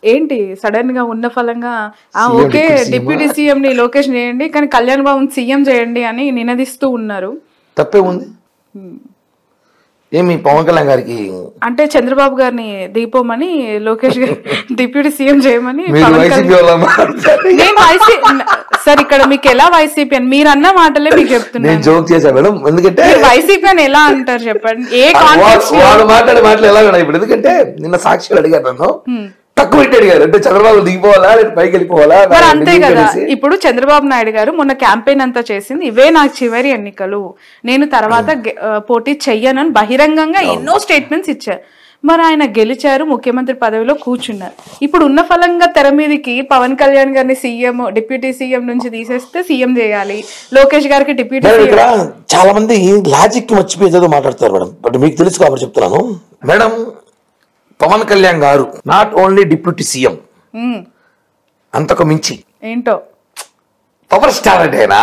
ఏంటి సడన్ గా ఉన్న ఫలంగా ఓకే డిప్యూటీ సీఎం ని లోకేష్ చేయండి కానీ కళ్యాణ్ బాబు సీఎం చేయండి అని నినదిస్తూ ఉన్నారు. తప్పే ఉంది ఏమి పవన్ కళ్యాణ్ గారికి? అంటే చంద్రబాబు గారిని దిగిపోమని లోకేష్ గారు డిప్యూటీ సీఎం చేయమని. సార్ ఇక్కడ మీకు ఎలా వైసీపీ అని మీరు అన్న మాటలే మీకు చెప్తున్నాను. జోక్ చేశా మేడం, ఎందుకంటే వైసీపీ అని ఎలా అంటారు చెప్పండి. ఏ మాట్లాడే మాటలు ఎలా ఇప్పుడు? ఎందుకంటే నిన్న సాక్షులు అడిగారు నన్ను, తక్కువ పెట్టి అడిగారు. అంటే చంద్రబాబు దిగిపోవాలా లేదా పైకి వెళ్ళిపోవాలా? మరి అంతే కదా. ఇప్పుడు చంద్రబాబు నాయుడు గారు మొన్న క్యాంపెయిన్ అంతా చేసింది ఇవే నాకు చివరి ఎన్నికలు, నేను తర్వాత పోటీ చెయ్యనని బహిరంగంగా ఎన్నో స్టేట్మెంట్స్ ఇచ్చారు. మరి ఆయన గెలిచారు, ముఖ్యమంత్రి పదవిలో కూర్చున్నారు. ఇప్పుడు ఉన్న ఫలంగా తెర మీదకి పవన్ కళ్యాణ్ గారిని సీఎం డిప్యూటీ సీఎం నుంచి తీసేస్తే సీఎం చేయాలి, లోకేష్ గారికి డిప్యూటీ సీఎం. చాలా మంది లాజిక్ మర్చిపోయేదో మాట్లాడతారు మేడం, బట్ మీకు తెలుసు కాబట్టి చెప్తున్నాను మేడం. పవన్ కళ్యాణ్ గారు నాట్ ఓన్లీ డిప్యూటీ సీఎం, అంతకు మించి ఏంటో పవర్ స్టార్ అంటేనా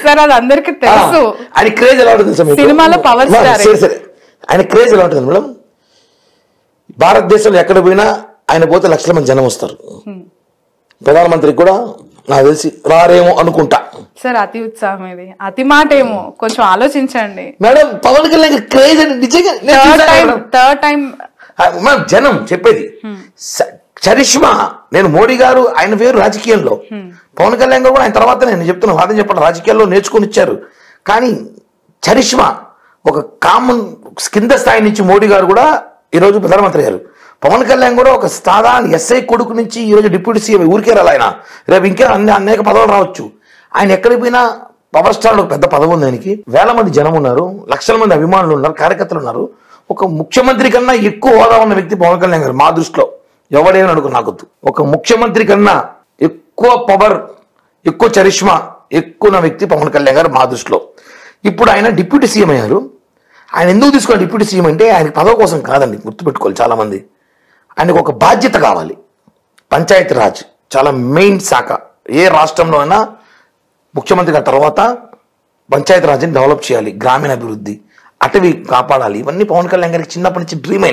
సార్? అది అందరికి తెలుసు. ఆయన క్రేజ్ ఎలా ఉంటుంది సినిమాలో పవర్ స్టార్. సరే, ఆయన క్రేజ్ ఎలా ఉంటుంది మేడం? భారతదేశంలో ఎక్కడ పోయినా ఆయన పోతే లక్షల మంది జనం వస్తారు. ప్రధానమంత్రికి కూడా నాకు తెలిసి రారేమో అనుకుంటా సార్. అతి ఉత్సాహం ఇది, అతి మాట ఏమో, కొంచెం ఆలోచించండి మేడం. పవన్ కళ్యాణ్ క్రేజ్ అంటే నిజంగా థర్డ్ టైం జనం చెప్పేది చరిష్మా. నేను మోడీ గారు ఆయన వేరు రాజకీయంలో, పవన్ కళ్యాణ్ గారు కూడా ఆయన తర్వాత నేను చెప్తున్నా వాదన చెప్పండి రాజకీయాల్లో నేర్చుకుని ఇచ్చారు. కానీ చరిష్మా ఒక కామన్ కింద స్థాయి నుంచి మోడీ గారు కూడా ఈరోజు ప్రధానమంత్రి గారు, పవన్ కళ్యాణ్ కూడా ఒక సాధారణ ఎస్ఐ కొడుకు నుంచి ఈరోజు డిప్యూటీ సీఎం. ఊరికే రాలి ఆయన, రేపు ఇంకా అనేక పదవులు రావచ్చు. ఆయన ఎక్కడికి పోయినా పవర్ స్టార్ ఒక పెద్ద పదవి ఉంది ఆయనకి. వేల మంది జనం ఉన్నారు, లక్షల మంది అభిమానులు ఉన్నారు, కార్యకర్తలు ఉన్నారు. ఒక ముఖ్యమంత్రి కన్నా ఎక్కువ హోదా ఉన్న వ్యక్తి పవన్ కళ్యాణ్ గారు మా దృష్టిలో. ఎవడేమని అనుకో నాకొద్దు, ఒక ముఖ్యమంత్రి కన్నా ఎక్కువ పవర్, ఎక్కువ చరిష్మా ఎక్కువ వ్యక్తి పవన్ కళ్యాణ్ గారు మా దృష్టిలో. ఇప్పుడు ఆయన డిప్యూటీ సీఎం అయ్యారు. ఆయన ఎందుకు తీసుకోవాలి డిప్యూటీ సీఎం అంటే? ఆయన పదవి కోసం కాదండి, గుర్తుపెట్టుకోవాలి చాలా మంది. ఆయనకు ఒక బాధ్యత కావాలి. పంచాయతీ రాజ్ చాలా మెయిన్ శాఖ. ఏ రాష్ట్రంలో అయినా ముఖ్యమంత్రి గారి తర్వాత పంచాయతీ రాజ్ని డెవలప్ చేయాలి, గ్రామీణ అభివృద్ధి, అటవీ కాపాడాలి. ఇవన్నీ పవన్ కళ్యాణ్ గారికి చిన్నప్పటి నుంచి డ్రీమ్.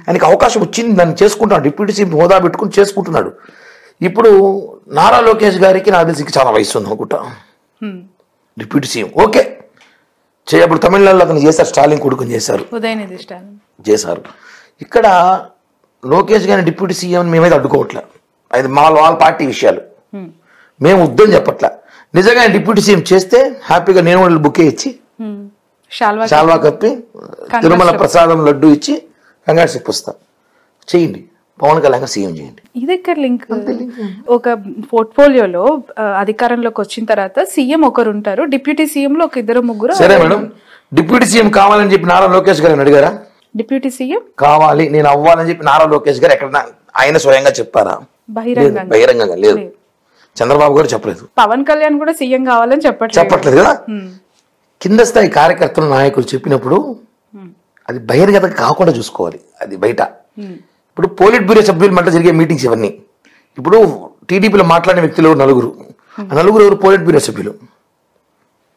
ఆయనకి అవకాశం వచ్చింది, దాన్ని చేసుకుంటున్నాడు. డిప్యూటీ సీఎం హోదా పెట్టుకుని చేసుకుంటున్నాడు. ఇప్పుడు నారా లోకేష్ గారికి నాకు తెలిసి చాలా వయసు ఉంది అనుకుంటా. డిప్యూటీ సీఎం ఓకే చేయప్పుడు తమిళనాడులో అతను చేశారు, స్టాలిన్ కొడుకుని చేశారు, చేశారు. ఇక్కడ లోకేష్ గారిని డిప్యూటీ సీఎం మేమైతే అడ్డుకోవట్లే, అది వాళ్ళ పార్టీ విషయాలు, మేము వద్దని చెప్పట్లే. నిజంగా డిప్యూటీ సీఎం చేస్తే హ్యాపీగా నేను వాళ్ళు బుకే ఇచ్చి శాల్వా కప్పి తిరుమల ప్రసాదం లడ్డు ఇచ్చి కంగారు చెప్పొస్తా. చేయండి, పవన్ కళ్యాణ్ సీఎం చేయండి. ఇది ఎక్కడ లింక్? ఒక పోర్ట్ఫోలియోలో అధికారంలోకి వచ్చిన తర్వాత సీఎం ఒకరు ఉంటారు, డిప్యూటీ సీఎం లో ఒక ఇద్దరు ముగ్గురు. సరే మేడం, డిప్యూటీ సీఎం కావాలని చెప్పి నారా లోకేష్ గారిని అడిగారా? డిప్యూటీ సీఎం కావాలి నేను అవ్వాలని చెప్పి నారా లోకేష్ గారు ఎక్కడ ఆయన స్వయంగా చెప్పారా? బహిరంగంగా లేదు. చంద్రబాబు గారు చెప్పలేదు. పవన్ కళ్యాణ్ కూడా సీఎం కావాలని చెప్పట్లేదు కదా. కింద స్థాయి కార్యకర్తలు నాయకులు చెప్పినప్పుడు అది బహిర్గతం కాకుండా చూసుకోవాలి, అది బయట. ఇప్పుడు పోలిట్ బ్యూరో సభ్యుల మధ్య జరిగే మీటింగ్స్ ఇవన్నీ. ఇప్పుడు టీడీపీలో మాట్లాడిన వ్యక్తులు నలుగురు, ఆ నలుగురు ఎవరు? పోలిట్ బ్యూరో సభ్యులు.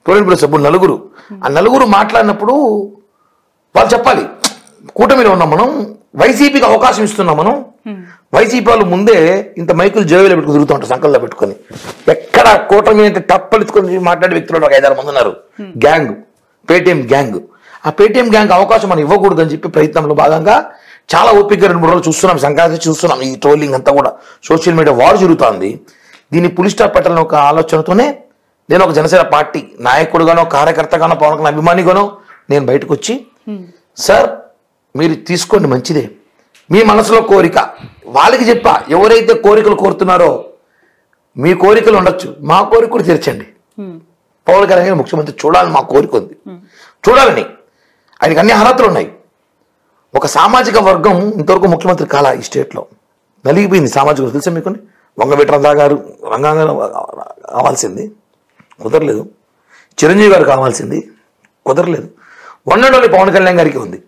పోలిట్ బ్యూరో సభ్యులు నలుగురు. ఆ నలుగురు మాట్లాడినప్పుడు వాళ్ళు చెప్పాలి, కూటమిలో ఉన్నాం మనం, వైసీపీకి అవకాశం ఇస్తున్నాం మనం. వైసీపీ వాళ్ళు ముందే ఇంత మైకులు జేబులో పెట్టుకుని తిరుగుతూ ఉంటారు, సంకల్లో పెట్టుకొని. ఎక్కడ కూటమి అంటే టప్పలెత్తుకొని మాట్లాడే వ్యక్తులు ఒక 5-6 మంది ఉన్నారు. Gang, Paytm gang. ఆ పేటీఎం గ్యాంగ్ అవకాశం మనం ఇవ్వకూడదు అని చెప్పి ప్రయత్నంలో భాగంగా చాలా ఓపికగా 2-3 రోజులు చూస్తున్నాం, సంక్రాంతి చూస్తున్నాం. ఈ ట్రోలింగ్ అంతా కూడా సోషల్ మీడియా వార్ జరుగుతుంది. దీన్ని పులి స్టాప్ పెట్టాలని ఒక ఆలోచనతోనే నేను ఒక జనసేన పార్టీ నాయకుడుగానో కార్యకర్తగానో పవన్ కళ్యాణ్ అభిమానిగానో నేను బయటకు వచ్చి, సార్ మీరు తీసుకోండి మంచిదే, మీ మనసులో కోరిక వాళ్ళకి చెప్పా, ఎవరైతే కోరికలు కోరుతున్నారో మీ కోరికలు ఉండొచ్చు, మా కోరిక కూడా తీర్చండి. పవన్ కళ్యాణ్ ముఖ్యమంత్రి చూడాలని మా కోరిక ఉంది, చూడాలని. ఆయనకి అన్ని అర్హతలు ఉన్నాయి. ఒక సామాజిక వర్గం ఇంతవరకు ముఖ్యమంత్రి కాలా ఈ స్టేట్లో, నలిగిపోయింది సామాజిక వర్గం. తెలుసా మీకు? వంగవీటి రంగా గారు కావాల్సింది కుదరలేదు, చిరంజీవి గారు కావాల్సింది కుదరలేదు, one and only Pawan Kalyan గారికి ఉంది.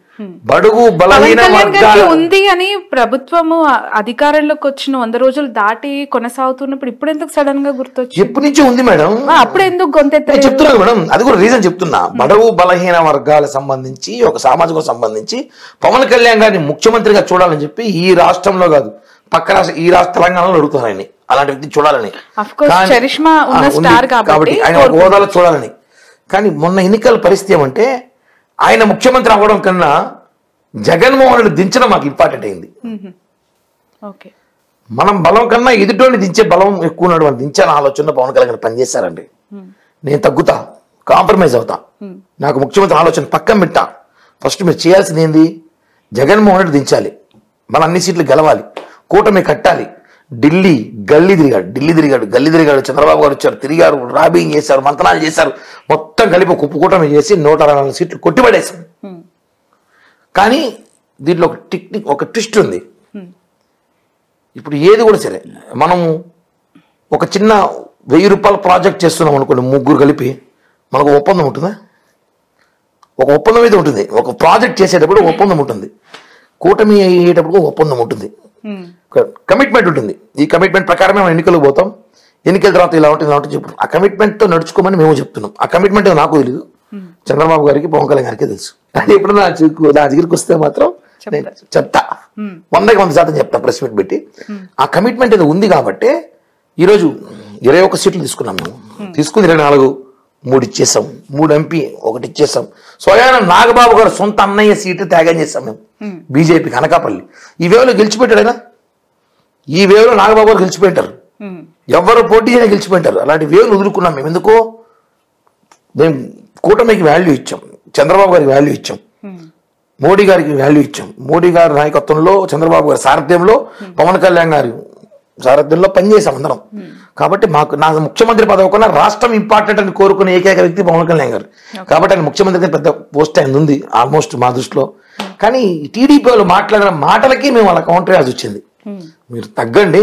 బడుగు బలహీన వర్గాల ఉంది అని ప్రభుత్వము అధికారంలోకి వచ్చిన 100 రోజులు దాటి కొనసాగుతున్నప్పుడు ఇప్పుడు ఎందుకు సడన్ గా గుర్తొచ్చి? ఎప్పటి నుంచి ఉంది మేడం, అప్పుడు ఎందుకు గొంతెత్త చెప్తున్నాను మేడం. అది కూడా రీజన్ చెప్తున్నా. బడుగు బలహీన వర్గాలకు సంబంధించి ఒక సామాజిక సంబంధించి పవన్ కళ్యాణ్ గారిని ముఖ్యమంత్రిగా చూడాలని చెప్పి ఈ రాష్ట్రంలో కాదు పక్క రాష్ట్రం ఈ రాష్ట్ర తెలంగాణలో అడుగుతున్నారు ఆయన అలాంటి వ్యక్తి చూడాలని. కాబట్టి ఆయన హోదాలో చూడాలని. కానీ మొన్న ఎన్నికల పరిస్థితి ఏమంటే ఆయన ముఖ్యమంత్రి అవ్వడం కన్నా జగన్మోహన్ రెడ్డి దించడం మాకు ఇంపార్టెంట్ అయింది. మనం బలం కన్నా ఎదుటోని దించే బలం ఎక్కువ ఉన్నాడు, మనం దించాలని ఆలోచన పవన్ కళ్యాణ్ పనిచేశారండి. నేను తగ్గుతా, కాంప్రమైజ్ అవుతా, నాకు ముఖ్యమంత్రి ఆలోచన పక్కన పెట్టా. ఫస్ట్ మీరు చేయాల్సింది ఏంది, జగన్మోహన్ రెడ్డి దించాలి, మన అన్ని సీట్లు గెలవాలి, కూటమి కట్టాలి. ఢిల్లీ గల్లీ తిరిగాడు. చంద్రబాబు గారు వచ్చారు, తిరిగారు, రాబింగ్ చేశారు, మంతనాలు చేశారు, మొత్తం కలిపి ఒక కూటమి చేసి 164 సీట్లు కొట్టిపడేశాం. కానీ దీంట్లో ఒక ట్విస్ట్ ఉంది. ఇప్పుడు ఏది కూడా సరే మనము ఒక చిన్న 1000 రూపాయల ప్రాజెక్ట్ చేస్తున్నాం అనుకోండి, ముగ్గురు కలిపి మనకు ఒప్పందం ఉంటుందా? ఒక ఒప్పందం అయితే ఉంటుంది. ఒక ప్రాజెక్ట్ చేసేటప్పుడు ఒప్పందం ఉంటుంది, కూటమి అయ్యేటప్పుడు ఒప్పందం ఉంటుంది, కమిట్మెంట్ ఉంటుంది. ఈ కమిట్మెంట్ ప్రకారమే మనం ఎన్నికలకు పోతాం, ఎన్నికల తర్వాత ఇలా ఉంటుంది చెప్పు. ఆ కమిట్మెంట్తో నడుచుకోమని మేము చెప్తున్నాం. ఆ కమిట్మెంట్ నాకు తెలియదు, చంద్రబాబు గారికి పవన్ కళ్యాణ్ గారికి తెలుసు. అది ఎప్పుడు నా దగ్గరికి వస్తే మాత్రం చెప్తా, 100% చెప్తా ప్రెస్ మీట్ పెట్టి. ఆ కమిట్మెంట్ ఏదో ఉంది కాబట్టి ఈరోజు 21 సీట్లు తీసుకున్నాం మేము. తీసుకుని 24, 3 ఇచ్చేసాం, 3 ఎంపీ 1 ఇచ్చేసాం. స్వయాన నాగబాబు గారు సొంత అన్నయ్య సీటు త్యాగం చేస్తాం మేము బీజేపీకి, అనకాపల్లి. ఈ వేవ్లో గెలిచిపెట్టాడు ఆయన, ఈ వేవ్లో నాగబాబు గారు గెలిచిపోయింటారు, ఎవరు పోటీ చేయని గెలిచిపోయింటారు. అలాంటి వేవ్లు వదులుకున్నాం మేము. ఎందుకో మేము కూటమికి వాల్యూ ఇచ్చాం, చంద్రబాబు గారికి వాల్యూ ఇచ్చాం, మోడీ గారికి వాల్యూ ఇచ్చాం. మోడీ గారి నాయకత్వంలో, చంద్రబాబు గారి సారథ్యంలో, పవన్ కళ్యాణ్ గారి సారథ్యంలో పనిచేసాం అందరం. కాబట్టి నా ముఖ్యమంత్రి పదవి కన్నా రాష్ట్రం ఇంపార్టెంట్ అని కోరుకునే ఏకైక వ్యక్తి పవన్ కళ్యాణ్ గారు. కాబట్టి ఆయన ముఖ్యమంత్రి పెద్ద పోస్ట్ ఆయన ఉంది ఆల్మోస్ట్ మా దృష్టిలో. కానీ టీడీపీ వాళ్ళు మాట్లాడిన మాటలకి మేము అలా కౌంటర్ చేయాల్సి వచ్చింది. మీరు తగ్గండి,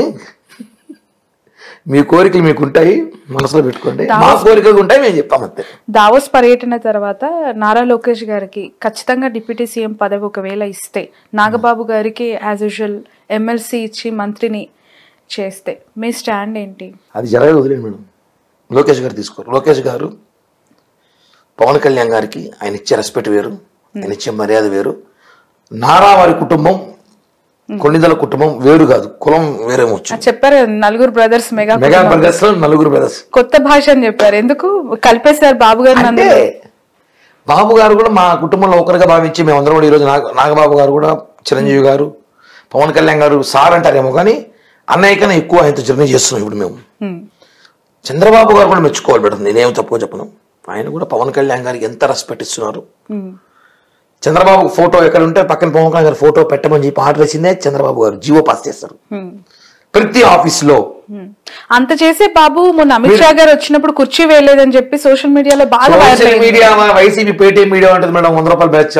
మీ కోరికలు మీకు ఉంటాయి, మనసులో పెట్టుకోండి, మా కోరికలు ఉంటాయి, మేము చెప్తామంతే. దావోస్ పర్యటన తర్వాత నారా లోకేష్ గారికి ఖచ్చితంగా డిప్యూటీ సీఎం పదవి ఒకవేళ ఇస్తే, నాగబాబు గారికి యాజ్ యూజువల్ ఎమ్మెల్సీ ఇచ్చి మంత్రిని చేస్తే మీ స్టాండ్ ఏంటి? అది జరగదు, వదిలేండి మేడం. లోకేష్ గారు తీసుకోరు. లోకేష్ గారు పవన్ కళ్యాణ్ గారికి ఆయన ఇచ్చే రెస్పెక్ట్ వేరు, ఆయన ఇచ్చే మర్యాద వేరు. నారా వారి కుటుంబం, కొన్నిదల కుటుంబం వేరు కాదు, కులం వేరేమో చెప్పారు. 4 బ్రదర్స్, మెగా బ్రదర్స్ లో 4 బ్రదర్స్. కొత్త భాష అని చెప్పారు, ఎందుకు కలిపేశారు బాబు గారు? అంటే బాబు గారు కూడా మా కుటుంబంలో ఒకరిగా భావించి మేమందరం కూడా ఈరోజు నాగబాబు గారు కూడా, చిరంజీవి గారు, పవన్ కళ్యాణ్ గారు సార్ అంటారేమో కానీ అన్నయ్య కన్నా ఎక్కువ ఆయనతో జర్నీ చేస్తున్నాం ఇప్పుడు మేము. చంద్రబాబు గారు కూడా మెచ్చుకోవాలి మేడం, నేనేం తప్పుగా చెప్పను. ఆయన కూడా పవన్ కళ్యాణ్ గారికి ఎంత రెస్పెక్ట్ ఇస్తున్నారు. చంద్రబాబు ఫోటో ఎక్కడ ఉంటే పక్కన పవన్ కళ్యాణ్ గారు ఫోటో పెట్టమని చెప్పి ఆర్డర్ వేసిందే చంద్రబాబు గారు, జీవో పాస్ చేస్తారు ప్రతి ఆఫీస్ లో. అంత చేసే బాబు మొన్న అమిత్ షా గారు వచ్చినప్పుడు కుర్చీ వేయలేదని చెప్పి సోషల్ మీడియాలో బాగా వైసీపీ పేటీఎం మీడియా ఉంటుంది మేడం, 100 రూపాయలు బ్యాచ్.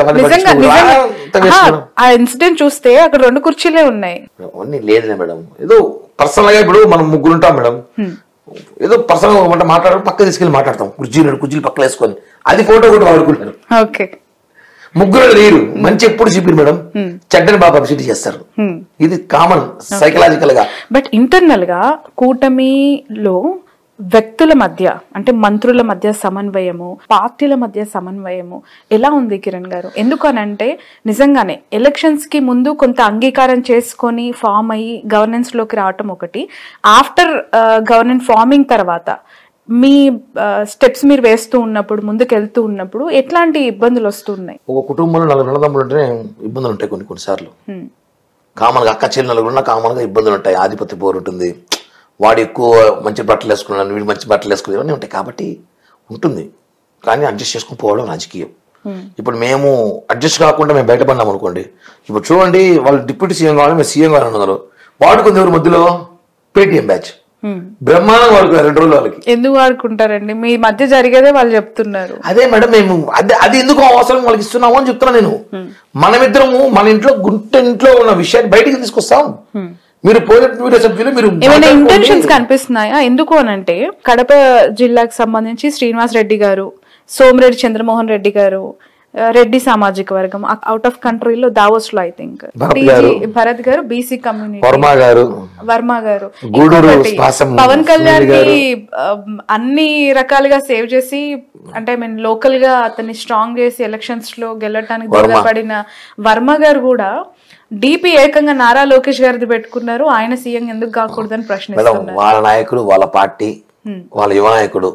ఆ ఇన్సిడెంట్ చూస్తే అక్కడ 2 కుర్చీలే ఉన్నాయి. అవన్నీ లేదులే మేడం, ఏదో పర్సనల్ గా ఇప్పుడు మనం 3 ఉంటాం మేడం, ఏదో పర్సనల్ గా మాట్లాడడం పక్క తీసుకెళ్ళి మాట్లాడతాం, కుర్చీలు పక్కన వేసుకొని, అది ఫోటో కూడా వాడుకుంటారు. ఓకే, 3 లేరు, మంచి ఎప్పుడు చూపిరు మేడం, చెడ్డని బాగా పబ్లిసిటీ చేస్తారు. ఇది కామన్ సైకలాజికల్ గా. బట్ ఇంటర్నల్ గా కూటమిలో వ్యక్తుల మధ్య, అంటే మంత్రుల మధ్య సమన్వయము, పార్టీల మధ్య సమన్వయము ఎలా ఉంది కిరణ్ గారు? ఎందుకనంటే నిజంగానే ఎలక్షన్స్ కి ముందు కొంత అంగీకారం చేసుకొని ఫామ్ అయ్యి గవర్నెన్స్ లోకి రావటం ఒకటి, ఆఫ్టర్ గవర్నెన్స్ ఫార్మింగ్ తర్వాత మీ స్టెప్స్ మీరు వేస్తూ ఉన్నప్పుడు, ముందుకు వెళ్తూ ఉన్నప్పుడు ఎట్లాంటి ఇబ్బందులు వస్తున్నాయి? ఒక కుటుంబంలో 4 అన్నదమ్ములు ఉంటేనే ఇబ్బందులు ఉంటాయి కొన్నిసార్లు. కామన్ గా అక్క చెల్లెలు ఉన్న కామన్ గా ఇబ్బందులు ఉంటాయి. ఆధిపత్య పోరు ఉంటుంది, వాడు ఎక్కువ మంచి బట్టలు వేసుకున్నాను, వీడు మంచి బట్టలు వేసుకుని ఇవన్నీ ఉంటాయి. కాబట్టి ఉంటుంది, కానీ అడ్జస్ట్ చేసుకుని పోవడం రాజకీయం. ఇప్పుడు మేము అడ్జస్ట్ కాకుండా మేము బయటపడినాం అనుకోండి, ఇప్పుడు చూడండి వాళ్ళు డిప్యూటీ సీఎం కావాలి, మేము సీఎం కావాలని ఉన్నారు, వాడుకుంది ఎవరు మధ్యలో? పేటీఎం బ్యాచ్ బ్రహ్మాండం వాడుకున్నారు 2 రోజులు. వాళ్ళకి ఎందుకు వాడుకుంటారండి? మీ మధ్య జరిగేదే వాళ్ళు చెప్తున్నారు. అదే మేడం, మేము అది ఎందుకు అవసరం వాళ్ళకి ఇస్తున్నాము అని చెప్తున్నా నేను. మనమిద్దరము మన ఇంట్లో ఉన్న విషయాన్ని బయటికి తీసుకొస్తాం. మీరు ఏమైనా ఇంటెన్షన్స్ కనిపిస్తున్నాయా? ఎందుకు అనంటే కడప జిల్లాకు సంబంధించి శ్రీనివాస్ రెడ్డి గారు, సోమిరెడ్డి చంద్రమోహన్ రెడ్డి గారు, రెడ్డి సామాజిక వర్గం అవుట్ ఆఫ్ కంట్రీలో దావోస్ లో ఐ థింక్ భరత్ గారు బీసీ కమ్యూనిటీ, వర్మ గారు పవన్ కళ్యాణ్ ని అన్ని రకాలుగా సేవ్ చేసి అంటే ఐ మీన్ లోకల్ గా అతన్ని స్ట్రాంగ్ చేసి ఎలక్షన్స్ లో గెలవడానికి దూరపడిన వర్మ గారు కూడా డిపి ఏకంగా నారా లోకేష్ గారిది పెట్టుకున్నారు. ఆయన సీఎం ఎందుకు కాకూడదని ప్రశ్నిస్తున్నారు. వాళ్ళ నాయకుడు, వాళ్ళ పార్టీ, వాళ్ళ యువ నాయకుడు,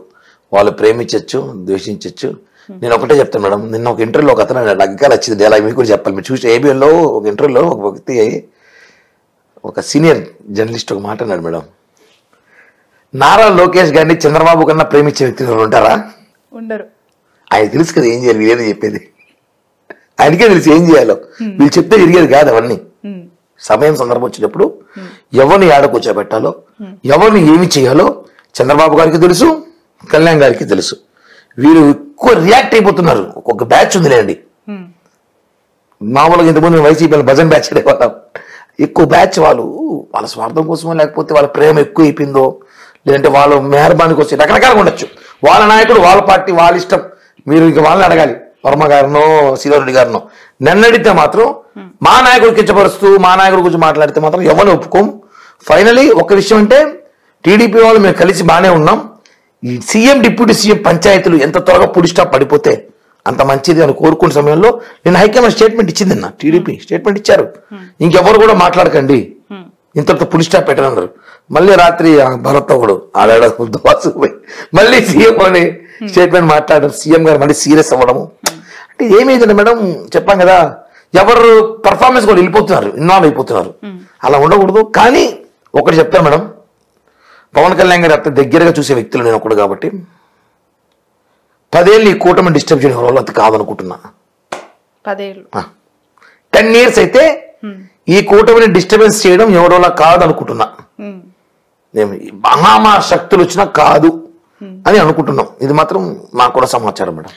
వాళ్ళు ప్రేమించచ్చు, ద్వేషించచ్చు. నేను ఒకటే చెప్తాను మేడం, నిన్న ఒక ఇంటర్వ్యూలో ఒక అతను నాకు ఇంకా నచ్చింది, అలా మీకు కూడా చెప్పాలి. మీరు చూసి ఏబిఎన్లో ఒక ఇంటర్వ్యూలో ఒక వ్యక్తి, ఒక సీనియర్ జర్నలిస్ట్ ఒక మాట అన్నాడు మేడం, నారా లోకేష్ గారిని చంద్రబాబు కన్నా ప్రేమించే వ్యక్తులు ఉంటారా? ఉండరు. ఆయన తెలుసు కదా ఏం చేయాలి, వీళ్ళేది చెప్పేది ఆయనకే తెలుసు ఏం చేయాలో. వీళ్ళు చెప్తే జరిగేది కాదు అవన్నీ. సమయం సందర్భం వచ్చినప్పుడు ఎవరిని ఏడ కూర్చోబెట్టాలో, ఎవరిని ఏమి చేయాలో చంద్రబాబు గారికి తెలుసు, కళ్యాణ్ గారికి తెలుసు. వీళ్ళు ఎక్కువ రియాక్ట్ అయిపోతున్నారు. ఒక బ్యాచ్ ఉందిలేండి, మామూలుగా ఇంతకుముందు వైసీపీ భజన్ బ్యాచ్ అనేవాళ్ళం. ఎక్కువ బ్యాచ్ వాళ్ళు వాళ్ళ స్వార్థం కోసమో, లేకపోతే వాళ్ళ ప్రేమ ఎక్కువ అయిపోయిందో, లేదంటే వాళ్ళ మెహర్బానీ కోసం రకరకాలుగా ఉండొచ్చు. వాళ్ళ నాయకుడు, వాళ్ళ పార్టీ, వాళ్ళ ఇష్టం. మీరు ఇంక వాళ్ళని అడగాలి, వర్మ గారినో శ్రీధర్రెడ్డి గారినో. నన్ను అడిగితే మాత్రం మా నాయకుడు కించపరుస్తూ మా నాయకుడి గురించి మాట్లాడితే మాత్రం ఎవరిని ఒప్పుకోం. ఫైనలీ ఒక విషయం అంటే, టీడీపీ వాళ్ళు మేము కలిసి బాగానే ఉన్నాం. ఈ సీఎం, డిప్యూటీ సీఎం పంచాయతీలు ఎంత త్వరగా పుడి స్టాప్ పడిపోతే అంత మంచిది అని కోరుకునే సమయంలో నేను హైకమాండ్ స్టేట్మెంట్ ఇచ్చింది. టీడీపీ స్టేట్మెంట్ ఇచ్చారు, ఇంకెవరు కూడా మాట్లాడకండి, ఇంతటితో పుడి స్టాప్ పెట్టనన్నారు. మళ్ళీ రాత్రి భరత్ ఒకడు ఆడాడు, మళ్ళీ సీఎం అని స్టేట్మెంట్ మాట్లాడడం, సీఎం గారు మళ్ళీ సీరియస్ అవ్వడము. అంటే ఏమైందండి మేడం, చెప్పాం కదా, ఎవరు పర్ఫార్మెన్స్ కూడా వెళ్ళిపోతున్నారు, ఇన్వాల్వ్ అయిపోతున్నారు. అలా ఉండకూడదు. కానీ ఒకటి చెప్తాను మేడం, పవన్ కళ్యాణ్ గారు అంత దగ్గరగా చూసే వ్యక్తులు నేను ఒకడు కాబట్టి 10 ఏళ్ళు ఈ కూటమి డిస్టర్బ్ చేయడం వల్ల అది కాదనుకుంటున్నా. 10 years అయితే ఈ కూటమిని డిస్టర్బెన్స్ చేయడం ఎవరోలా కాదనుకుంటున్నా. నేను మహామా శక్తులు వచ్చినా కాదు అని అనుకుంటున్నాం. ఇది మాత్రం మాకు కూడా సమాచారం మేడం.